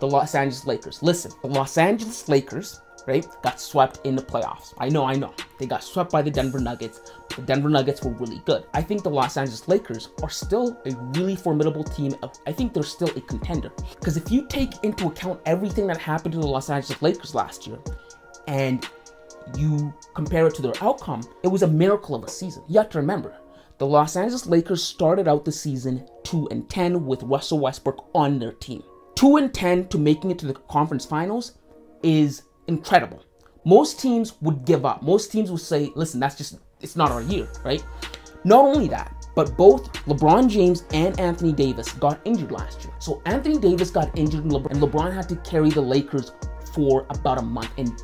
The Los Angeles Lakers. Listen, the Los Angeles Lakers, right, got swept in the playoffs. I know. They got swept by the Denver Nuggets. The Denver Nuggets were really good. I think the Los Angeles Lakers are still a really formidable team. I think they're still a contender. Because if you take into account everything that happened to the Los Angeles Lakers last year, and you compare it to their outcome, it was a miracle of a season. You have to remember, the Los Angeles Lakers started out the season 2-10 with Russell Westbrook on their team. 2-10 to making it to the conference finals is incredible. Most teams would give up. Most teams would say, listen, it's not our year, right? Not only that, but both LeBron James and Anthony Davis got injured last year. So Anthony Davis got injured and LeBron had to carry the Lakers for about a month. And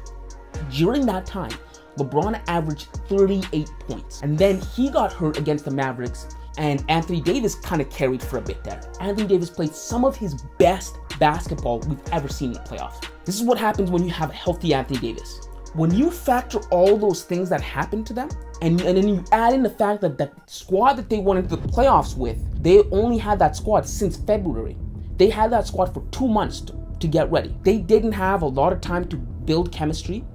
during that time, LeBron averaged 38 points. And then he got hurt against the Mavericks, and Anthony Davis kind of carried for a bit there. Anthony Davis played some of his best basketball we've ever seen in the playoffs. This is what happens when you have a healthy Anthony Davis. When you factor all those things that happened to them, and then you add in the fact that the squad that they went into the playoffs with, they only had that squad since February. They had that squad for 2 months to get ready. They didn't have a lot of time to build chemistry.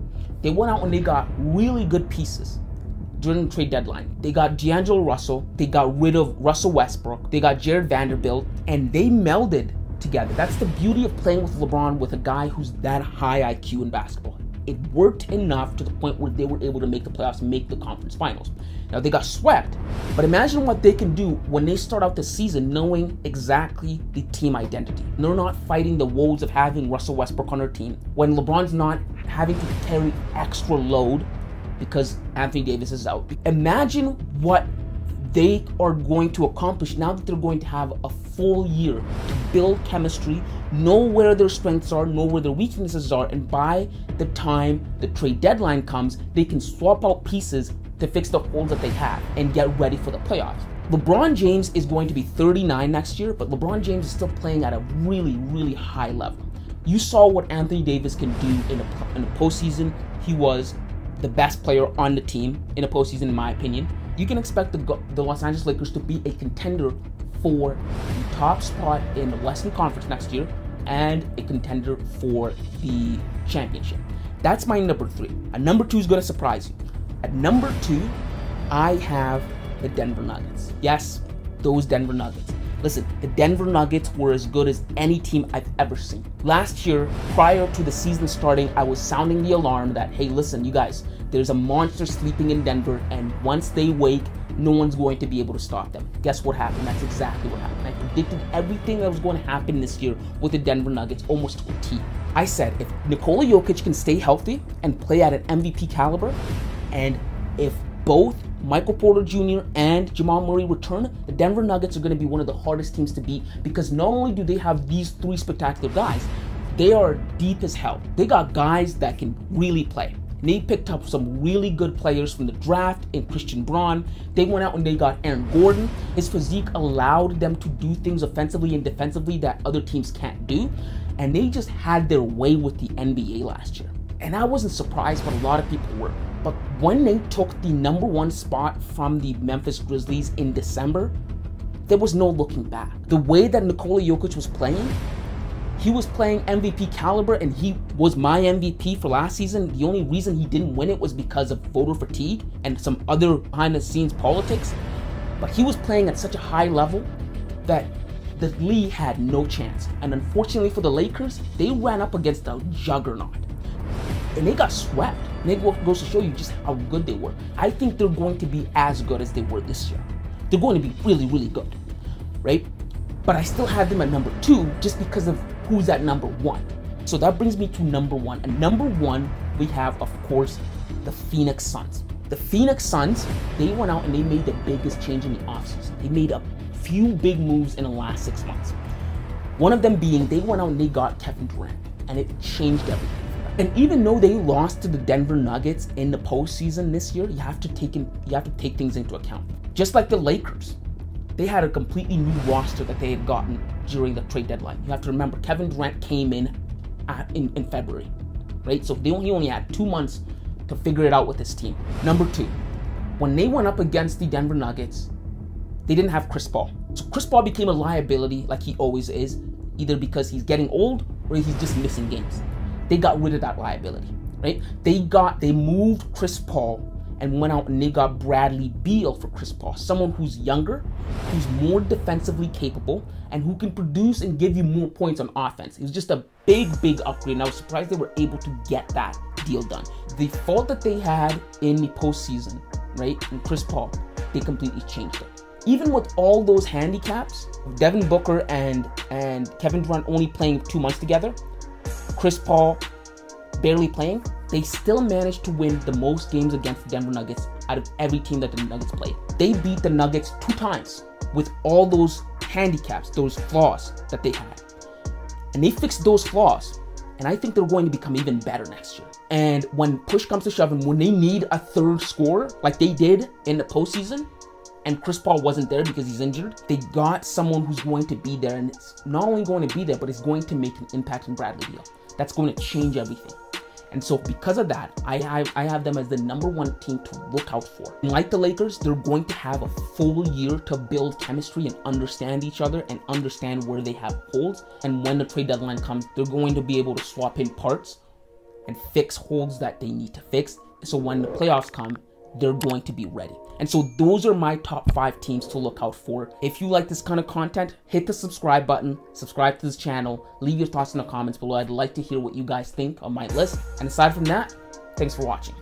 They went out and they got really good pieces during the trade deadline. They got D'Angelo Russell, they got rid of Russell Westbrook, they got Jared Vanderbilt, and they melded together. That's the beauty of playing with LeBron, with a guy who's that high IQ in basketball. It worked enough to the point where they were able to make the playoffs and make the conference finals. Now, they got swept, but imagine what they can do when they start out the season knowing exactly the team identity. They're not fighting the woes of having Russell Westbrook on their team, when LeBron's not having to carry extra load because Anthony Davis is out. Imagine what they are going to accomplish now that they're going to have a full year to build chemistry, know where their strengths are, know where their weaknesses are, and by the time the trade deadline comes, they can swap out pieces to fix the holes that they have and get ready for the playoffs. LeBron James is going to be 39 next year, but LeBron James is still playing at a really, really high level. You saw what Anthony Davis can do in the postseason. He was the best player on the team in the postseason, in my opinion. You can expect the Los Angeles Lakers to be a contender for the top spot in the Western Conference next year and a contender for the championship. That's my number 3. And number 2 is going to surprise you. At number 2, I have the Denver Nuggets. Yes, those Denver Nuggets. Listen, the Denver Nuggets were as good as any team I've ever seen. Last year, prior to the season starting, I was sounding the alarm that, hey, listen, you guys, there's a monster sleeping in Denver, and once they wake, no one's going to be able to stop them. Guess what happened? That's exactly what happened. I predicted everything that was going to happen this year with the Denver Nuggets almost to a T. I said, if Nikola Jokic can stay healthy and play at an MVP caliber, and if both Michael Porter Jr. and Jamal Murray return, the Denver Nuggets are going to be one of the hardest teams to beat, because not only do they have these 3 spectacular guys, they are deep as hell. They got guys that can really play. And they picked up some really good players from the draft in Christian Braun. They went out and they got Aaron Gordon. His physique allowed them to do things offensively and defensively that other teams can't do. And they just had their way with the NBA last year. And I wasn't surprised, but a lot of people were. But when they took the number 1 spot from the Memphis Grizzlies in December, there was no looking back. The way that Nikola Jokic was playing, he was playing MVP caliber, and he was my MVP for last season. The only reason he didn't win it was because of voter fatigue and some other behind-the-scenes politics. But he was playing at such a high level that the league had no chance. And unfortunately for the Lakers, they ran up against a juggernaut. And they got swept. And it goes to show you just how good they were. I think they're going to be as good as they were this year. They're going to be really, really good, right? But I still have them at number 2 just because of who's at number 1. So that brings me to number 1. And number 1, we have, of course, the Phoenix Suns. The Phoenix Suns, they went out and they made the biggest change in the offseason. They made a few big moves in the last 6 months. One of them being they went out and they got Kevin Durant, and it changed everything. And even though they lost to the Denver Nuggets in the postseason this year, you have to take things into account. Just like the Lakers, they had a completely new roster that they had gotten during the trade deadline. You have to remember, Kevin Durant came in February, right? So he only had 2 months to figure it out with his team. Number 2, when they went up against the Denver Nuggets, they didn't have Chris Paul. So Chris Paul became a liability like he always is, either because he's getting old where he's just missing games. They got rid of that liability, right? They moved Chris Paul and went out and they got Bradley Beal for Chris Paul, someone who's younger, who's more defensively capable, and who can produce and give you more points on offense. It was just a big upgrade, and I was surprised they were able to get that deal done. The fault that they had in the postseason, right, in Chris Paul, they completely changed it. Even with all those handicaps, Devin Booker and Kevin Durant only playing 2 months together, Chris Paul barely playing, they still managed to win the most games against the Denver Nuggets out of every team that the Nuggets played. They beat the Nuggets 2 times with all those handicaps, those flaws that they had. And they fixed those flaws, and I think they're going to become even better next year. And when push comes to shove, and when they need a third scorer, like they did in the postseason, and Chris Paul wasn't there because he's injured, they got someone who's going to be there, and it's not only going to be there, but it's going to make an impact in Bradley Beal. That's going to change everything. And so because of that, I have them as the #1 team to look out for. And like the Lakers, they're going to have a full year to build chemistry and understand each other and understand where they have holes. And when the trade deadline comes, they're going to be able to swap in parts and fix holes that they need to fix. So when the playoffs come, they're going to be ready. And so those are my top 5 teams to look out for. If you like this kind of content, hit the subscribe button, subscribe to this channel, leave your thoughts in the comments below. I'd like to hear what you guys think of my list. And aside from that, thanks for watching.